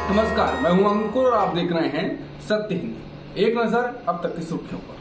नमस्कार, मैं हूं अंकुर और आप देख रहे हैं सत्य हिंद। एक नजर अब तक की सुर्खियों पर।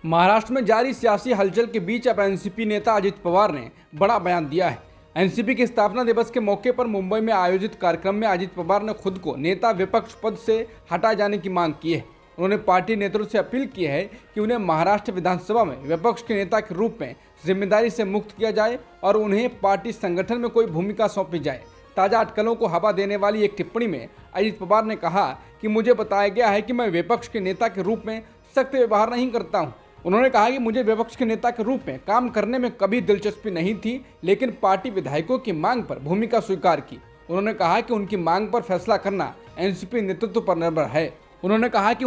महाराष्ट्र में जारी सियासी हलचल के बीच अब एनसीपी नेता अजित पवार ने बड़ा बयान दिया है। एनसीपी के स्थापना दिवस के मौके पर मुंबई में आयोजित कार्यक्रम में अजित पवार ने खुद को नेता विपक्ष पद से हटाए जाने की मांग की है। उन्होंने पार्टी नेतृत्व से अपील की है कि उन्हें महाराष्ट्र विधानसभा में विपक्ष के नेता के रूप में जिम्मेदारी से मुक्त किया जाए और उन्हें पार्टी संगठन में कोई भूमिका सौंपी जाए। ताजा अटकलों को हवा देने वाली एक टिप्पणी में अजित पवार ने कहा कि मुझे बताया गया है कि मैं विपक्ष के नेता के रूप में सख्त व्यवहार नहीं करता हूं। उन्होंने कहा कि मुझे विपक्ष के नेता के रूप में काम करने में कभी दिलचस्पी नहीं थी, लेकिन पार्टी विधायकों की मांग पर भूमिका स्वीकार की। उन्होंने कहा कि उनकी मांग पर फैसला करना एनसीपी नेतृत्व पर निर्भर है। उन्होंने कहा कि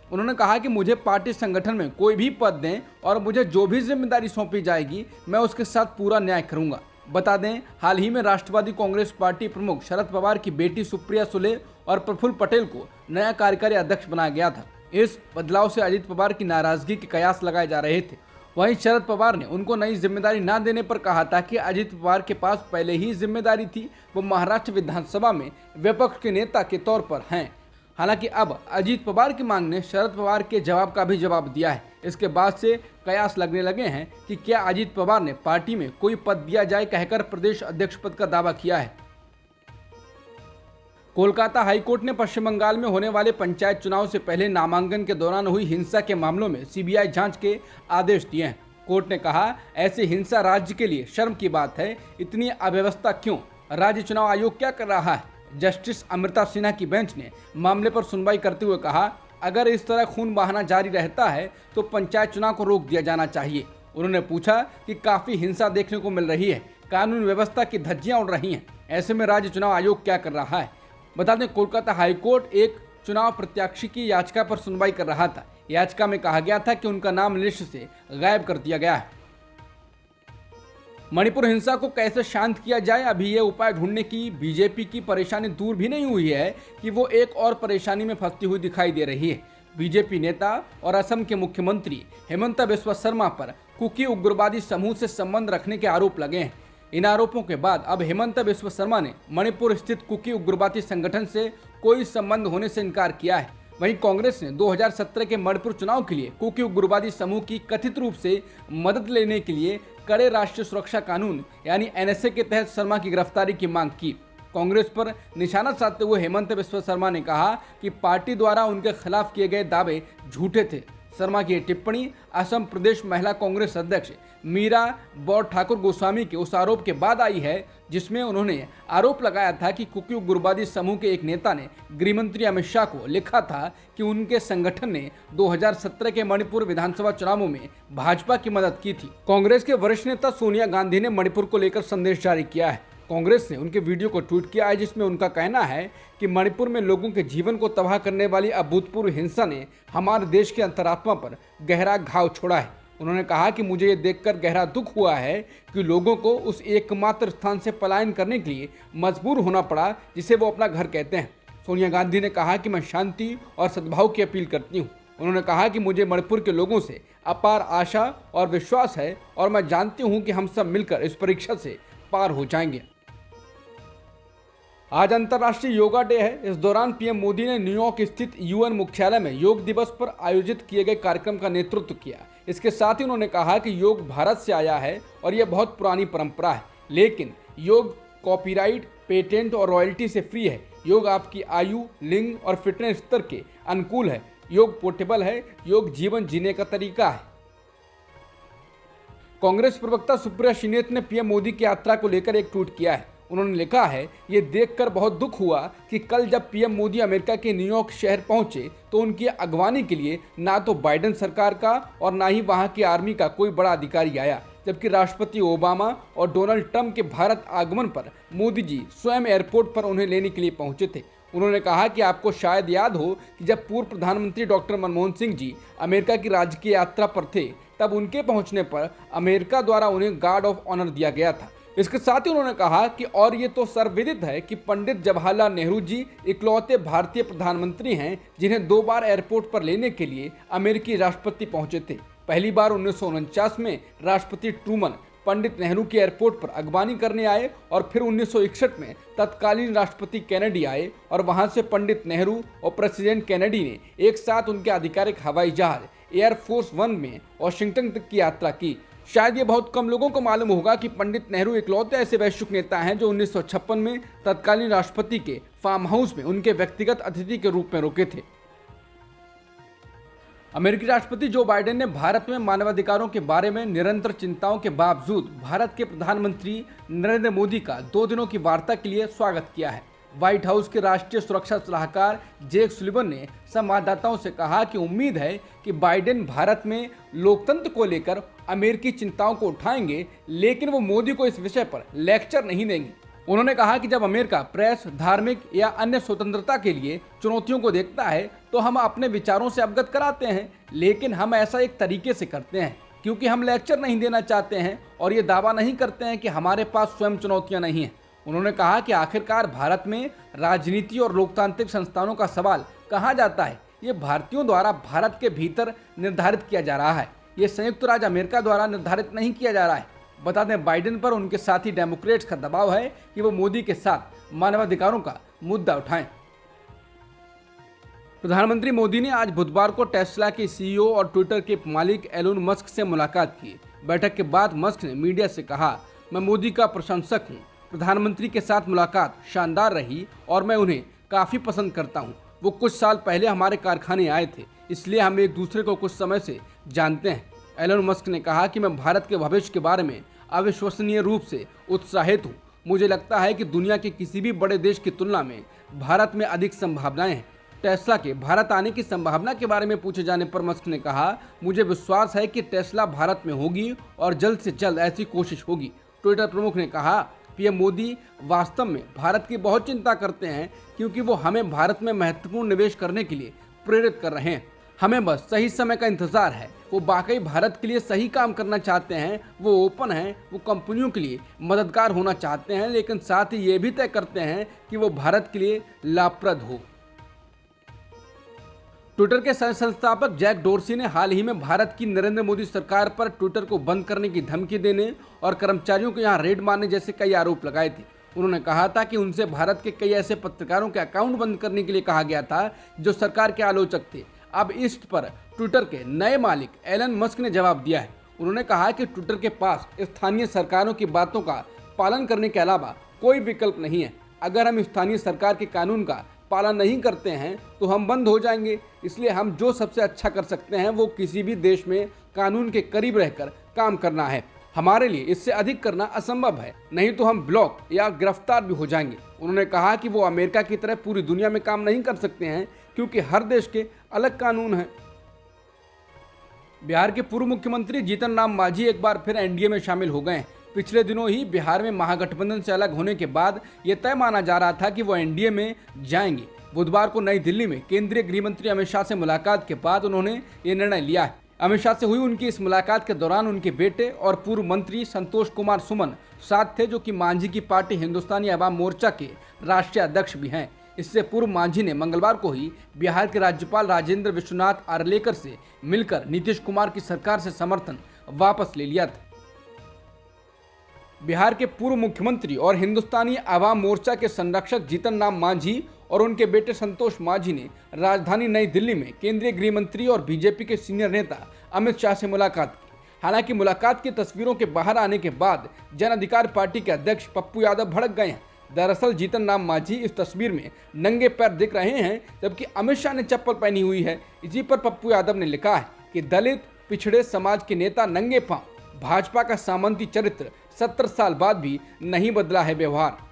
उन्होंने कहा कि मुझे पार्टी संगठन में कोई भी पद दें और मुझे जो भी जिम्मेदारी सौंपी जाएगी मैं उसके साथ पूरा न्याय करूंगा। बता दें, हाल ही में राष्ट्रवादी कांग्रेस पार्टी प्रमुख शरद पवार की बेटी सुप्रिया सुले और प्रफुल्ल पटेल को नया कार्यकारी अध्यक्ष बनाया गया था। इस बदलाव से अजित पवार की नाराजगी के कयास लगाए जा रहे थे। वहीं शरद पवार ने उनको नई जिम्मेदारी न देने पर कहा था कि अजित पवार के पास पहले ही जिम्मेदारी थी, वो महाराष्ट्र विधानसभा में विपक्ष के नेता के तौर पर हैं। हालांकि अब अजित पवार की मांग ने शरद पवार के जवाब का भी जवाब दिया है। इसके बाद से कयास लगने लगे हैं कि क्या अजित पवार ने पार्टी में कोई पद दिया जाए कहकर प्रदेश अध्यक्ष पद का दावा किया है। कोलकाता हाईकोर्ट ने पश्चिम बंगाल में होने वाले पंचायत चुनाव से पहले नामांकन के दौरान हुई हिंसा के मामलों में सीबीआई जांच के आदेश दिए हैं। कोर्ट ने कहा, ऐसी हिंसा राज्य के लिए शर्म की बात है। इतनी अव्यवस्था क्यों? राज्य चुनाव आयोग क्या कर रहा है? जस्टिस अमृता सिन्हा की बेंच ने मामले पर सुनवाई करते हुए कहा, अगर इस तरह खून बहाना जारी रहता है तो पंचायत चुनाव को रोक दिया जाना चाहिए। उन्होंने पूछा कि काफ़ी हिंसा देखने को मिल रही है, कानून व्यवस्था की धज्जियां उड़ रही हैं, ऐसे में राज्य चुनाव आयोग क्या कर रहा है। बता दें, कोलकाता हाईकोर्ट एक चुनाव प्रत्याशी की याचिका पर सुनवाई कर रहा था। याचिका में कहा गया था कि उनका नाम लिस्ट से गायब कर दिया गया है। मणिपुर हिंसा को कैसे शांत किया जाए, अभी ये उपाय ढूंढने की बीजेपी की परेशानी दूर भी नहीं हुई है कि वो एक और परेशानी में फंसती हुई दिखाई दे रही है। बीजेपी नेता और असम के मुख्यमंत्री हेमंत बिस्वा शर्मा पर कुकी उग्रवादी समूह से संबंध रखने के आरोप लगे हैं। इन आरोपों के बाद अब हेमंत बिस्वा शर्मा ने मणिपुर स्थित कुकी उग्रवादी संगठन से कोई संबंध होने से इनकार किया है। वहीं कांग्रेस ने 2017 के मणिपुर चुनाव के लिए कुकी उग्रवादी समूह की कथित रूप से मदद लेने के लिए कड़े राष्ट्रीय सुरक्षा कानून यानी एनएसए के तहत शर्मा की गिरफ्तारी की मांग की। कांग्रेस पर निशाना साधते हुए हेमंत बिस्वा शर्मा ने कहा कि पार्टी द्वारा उनके खिलाफ किए गए दावे झूठे थे। शर्मा की टिप्पणी असम प्रदेश महिला कांग्रेस अध्यक्ष मीरा बौर ठाकुर गोस्वामी के उस आरोप के बाद आई है जिसमें उन्होंने आरोप लगाया था कि कुकी उग्रवादी समूह के एक नेता ने गृहमंत्री अमित शाह को लिखा था कि उनके संगठन ने 2017 के मणिपुर विधानसभा चुनावों में भाजपा की मदद की थी। कांग्रेस के वरिष्ठ नेता सोनिया गांधी ने मणिपुर को लेकर संदेश जारी किया है। कांग्रेस ने उनके वीडियो को ट्वीट किया है जिसमें उनका कहना है कि मणिपुर में लोगों के जीवन को तबाह करने वाली अभूतपूर्व हिंसा ने हमारे देश की अंतरात्मा पर गहरा घाव छोड़ा है। उन्होंने कहा कि मुझे ये देखकर गहरा दुख हुआ है कि लोगों को उस एकमात्र स्थान से पलायन करने के लिए मजबूर होना पड़ा जिसे वो अपना घर कहते हैं। सोनिया गांधी ने कहा कि मैं शांति और सद्भाव की अपील करती हूँ। उन्होंने कहा कि मुझे मणिपुर के लोगों से अपार आशा और विश्वास है और मैं जानती हूँ कि हम सब मिलकर इस परीक्षा से पार हो जाएंगे। आज अंतर्राष्ट्रीय योगा डे है। इस दौरान पीएम मोदी ने न्यूयॉर्क स्थित यूएन मुख्यालय में योग दिवस पर आयोजित किए गए कार्यक्रम का नेतृत्व किया। इसके साथ ही उन्होंने कहा कि योग भारत से आया है और यह बहुत पुरानी परंपरा है, लेकिन योग कॉपीराइट, पेटेंट और रॉयल्टी से फ्री है। योग आपकी आयु, लिंग और फिटनेस स्तर के अनुकूल है। योग पोर्टेबल है। योग जीवन जीने का तरीका है। कांग्रेस प्रवक्ता सुप्रिया श्रीनेत ने पीएम मोदी की यात्रा को लेकर एक ट्वीट किया है। उन्होंने लिखा है, ये देखकर बहुत दुख हुआ कि कल जब पीएम मोदी अमेरिका के न्यूयॉर्क शहर पहुंचे तो उनकी अगवानी के लिए ना तो बाइडेन सरकार का और ना ही वहां की आर्मी का कोई बड़ा अधिकारी आया, जबकि राष्ट्रपति ओबामा और डोनाल्ड ट्रंप के भारत आगमन पर मोदी जी स्वयं एयरपोर्ट पर उन्हें लेने के लिए पहुंचे थे। उन्होंने कहा कि आपको शायद याद हो कि जब पूर्व प्रधानमंत्री डॉक्टर मनमोहन सिंह जी अमेरिका की राजकीय यात्रा पर थे, तब उनके पहुंचने पर अमेरिका द्वारा उन्हें गार्ड ऑफ ऑनर दिया गया था। इसके साथ ही उन्होंने कहा कि और ये तो सर्वविदित है कि पंडित जवाहरलाल नेहरू जी इकलौते भारतीय प्रधानमंत्री हैं जिन्हें 2 बार एयरपोर्ट पर लेने के लिए अमेरिकी राष्ट्रपति पहुंचे थे। पहली बार 1949 में राष्ट्रपति ट्रूमन, पंडित नेहरू के एयरपोर्ट पर अगवानी करने आए और फिर 1961 में तत्कालीन राष्ट्रपति केनेडी आए और वहां से पंडित नेहरू और प्रेसिडेंट केनेडी ने एक साथ उनके आधिकारिक हवाई जहाज एयरफोर्स वन में वाशिंगटन तक की यात्रा की। शायद ये बहुत कम लोगों को मालूम होगा कि पंडित नेहरू इकलौते ऐसे वैश्विक नेता हैं जो 1956 में तत्कालीन राष्ट्रपति के फार्म हाउस में उनके व्यक्तिगत अतिथि के रूप में रुके थे। अमेरिकी राष्ट्रपति जो बाइडेन ने भारत में मानवाधिकारों के बारे में निरंतर चिंताओं के बावजूद भारत के प्रधानमंत्री नरेंद्र मोदी का 2 दिनों की वार्ता के लिए स्वागत किया है। व्हाइट हाउस के राष्ट्रीय सुरक्षा सलाहकार जेक सुलिवन ने संवाददाताओं से कहा कि उम्मीद है कि बाइडेन भारत में लोकतंत्र को लेकर अमेरिकी चिंताओं को उठाएंगे, लेकिन वो मोदी को इस विषय पर लेक्चर नहीं देंगे। उन्होंने कहा कि जब अमेरिका प्रेस, धार्मिक या अन्य स्वतंत्रता के लिए चुनौतियों को देखता है तो हम अपने विचारों से अवगत कराते हैं, लेकिन हम ऐसा एक तरीके से करते हैं क्योंकि हम लेक्चर नहीं देना चाहते हैं और ये दावा नहीं करते हैं कि हमारे पास स्वयं चुनौतियां नहीं हैं। उन्होंने कहा कि आखिरकार भारत में राजनीति और लोकतांत्रिक संस्थानों का सवाल कहाँ जाता है, ये भारतीयों द्वारा भारत के भीतर निर्धारित किया जा रहा है, ये संयुक्त राज्य अमेरिका द्वारा निर्धारित नहीं किया जा रहा है। बता दें, बाइडेन पर उनके साथी डेमोक्रेट्स का दबाव है कि वो मोदी के साथ मानवाधिकारों का मुद्दा उठाएं। प्रधानमंत्री मोदी ने आज बुधवार को टेस्ला के सीईओ और ट्विटर के मालिक एलोन मस्क से मुलाकात की। बैठक के बाद मस्क ने मीडिया से कहा, मैं मोदी का प्रशंसक हूं। प्रधानमंत्री के साथ मुलाकात शानदार रही और मैं उन्हें काफ़ी पसंद करता हूं। वो कुछ साल पहले हमारे कारखाने आए थे, इसलिए हम एक दूसरे को कुछ समय से जानते हैं। एलोन मस्क ने कहा कि मैं भारत के भविष्य के बारे में अविश्वसनीय रूप से उत्साहित हूँ। मुझे लगता है कि दुनिया के किसी भी बड़े देश की तुलना में भारत में अधिक संभावनाएं हैं। टेस्ला के भारत आने की संभावना के बारे में पूछे जाने पर मस्क ने कहा, मुझे विश्वास है कि टेस्ला भारत में होगी और जल्द से जल्द ऐसी कोशिश होगी। ट्विटर प्रमुख ने कहा, पीएम मोदी वास्तव में भारत की बहुत चिंता करते हैं क्योंकि वो हमें भारत में महत्वपूर्ण निवेश करने के लिए प्रेरित कर रहे हैं। हमें बस सही समय का इंतजार है। वो वाकई भारत के लिए सही काम करना चाहते हैं, वो ओपन हैं, वो कंपनियों के लिए मददगार होना चाहते हैं, लेकिन साथ ही ये भी तय करते हैं कि वो भारत के लिए लाभप्रद हो। ट्विटर के संस्थापक जैक डोर्सी ने हाल ही में भारत की नरेंद्र मोदी सरकार पर ट्विटर को बंद करने की धमकी देने और कर्मचारियों को यहां रेड मारने जैसे कई आरोप लगाए थे। उन्होंने कहा था कि उनसे भारत के कई ऐसे पत्रकारों के अकाउंट बंद करने के लिए कहा गया था जो सरकार के आलोचक थे। अब इस पर ट्विटर के नए मालिक एलन मस्क ने जवाब दिया है। उन्होंने कहा कि ट्विटर के पास स्थानीय सरकारों की बातों का पालन करने के अलावा कोई विकल्प नहीं है। अगर हम स्थानीय सरकार के कानून का पालन नहीं करते हैं तो हम बंद हो जाएंगे। इसलिए हम जो सबसे अच्छा कर सकते हैं वो किसी भी देश में कानून के करीब रहकर काम करना है। हमारे लिए इससे अधिक करना असंभव है, नहीं तो हम ब्लॉक या गिरफ्तार भी हो जाएंगे। उन्होंने कहा कि वो अमेरिका की तरह पूरी दुनिया में काम नहीं कर सकते हैं क्योंकि हर देश के अलग कानून हैं। बिहार के पूर्व मुख्यमंत्री जीतन राम मांझी एक बार फिर एनडीए में शामिल हो गए हैं। पिछले दिनों ही बिहार में महागठबंधन से अलग होने के बाद ये तय माना जा रहा था कि वो एनडीए में जाएंगे। बुधवार को नई दिल्ली में केंद्रीय गृह मंत्री अमित शाह से मुलाकात के बाद उन्होंने ये निर्णय लिया है। अमित शाह से हुई उनकी इस मुलाकात के दौरान उनके बेटे और पूर्व मंत्री संतोष कुमार सुमन साथ थे, जो कि मांझी की पार्टी हिंदुस्तानी अवाम मोर्चा के राष्ट्रीय अध्यक्ष भी हैं। इससे पूर्व मांझी ने मंगलवार को ही बिहार के राज्यपाल राजेंद्र विश्वनाथ आर्लेकर से मिलकर नीतीश कुमार की सरकार से समर्थन वापस ले लिया था। बिहार के पूर्व मुख्यमंत्री और हिंदुस्तानी अवाम मोर्चा के संरक्षक जीतन राम मांझी और उनके बेटे संतोष मांझी ने राजधानी नई दिल्ली में केंद्रीय गृह मंत्री और बीजेपी के सीनियर नेता अमित शाह से मुलाकात की। हालांकि मुलाकात की तस्वीरों के बाहर आने के बाद जन अधिकार पार्टी के अध्यक्ष पप्पू यादव भड़क गए हैं। दरअसल जीतन राम मांझी इस तस्वीर में नंगे पैर दिख रहे हैं, जबकि अमित शाह ने चप्पल पहनी हुई है। इसी पर पप्पू यादव ने लिखा है कि दलित पिछड़े समाज के नेता नंगे पांव, भाजपा का सामंती चरित्र, 70 साल बाद भी नहीं बदला है व्यवहार।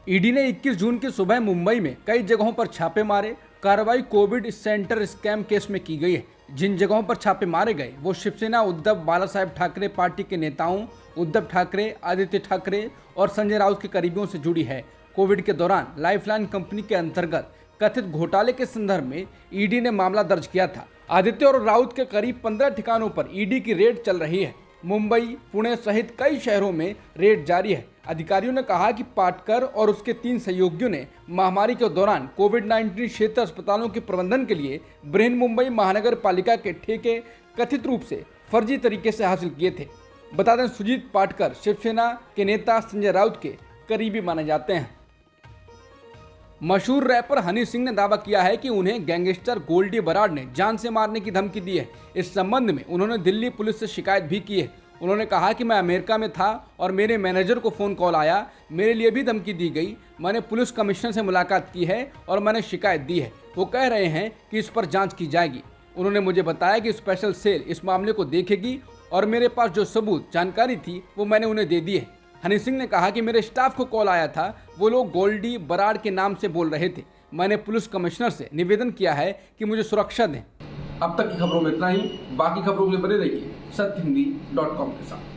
ईडी ने 21 जून की सुबह मुंबई में कई जगहों पर छापे मारे। कार्रवाई कोविड सेंटर स्कैम केस में की गई है। जिन जगहों पर छापे मारे गए वो शिवसेना उद्धव बालासाहेब ठाकरे पार्टी के नेताओं उद्धव ठाकरे, आदित्य ठाकरे और संजय राउत के करीबियों से जुड़ी है। कोविड के दौरान लाइफलाइन कंपनी के अंतर्गत कथित घोटाले के संदर्भ में ईडी ने मामला दर्ज किया था। आदित्य और राउत के करीब 15 ठिकानों पर ईडी की रेड चल रही है। मुंबई, पुणे सहित कई शहरों में रेड जारी है। अधिकारियों ने कहा कि पाटकर और उसके 3 सहयोगियों ने महामारी के दौरान कोविड-19 क्षेत्र अस्पतालों के प्रबंधन के लिए बृहन मुंबई महानगर पालिका के ठेके कथित रूप से फर्जी तरीके से हासिल किए थे। बता दें सुजीत पाटकर शिवसेना के नेता संजय राउत के करीबी माने जाते हैं। मशहूर रैपर हनी सिंह ने दावा किया है कि उन्हें गैंगस्टर गोल्डी बराड़ ने जान से मारने की धमकी दी है। इस संबंध में उन्होंने दिल्ली पुलिस से शिकायत भी की है। उन्होंने कहा कि मैं अमेरिका में था और मेरे मैनेजर को फ़ोन कॉल आया, मेरे लिए भी धमकी दी गई। मैंने पुलिस कमिश्नर से मुलाकात की है और मैंने शिकायत दी है। वो कह रहे हैं कि इस पर जांच की जाएगी। उन्होंने मुझे बताया कि स्पेशल सेल इस मामले को देखेगी और मेरे पास जो सबूत जानकारी थी वो मैंने उन्हें दे दी है। हनी सिंह ने कहा कि मेरे स्टाफ को कॉल आया था, वो लोग गोल्डी बराड़ के नाम से बोल रहे थे। मैंने पुलिस कमिश्नर से निवेदन किया है कि मुझे सुरक्षा दें। अब तक की खबरों में इतना ही। बाकी खबरों के लिए बने रहिए सत्यहिंदी.com के साथ।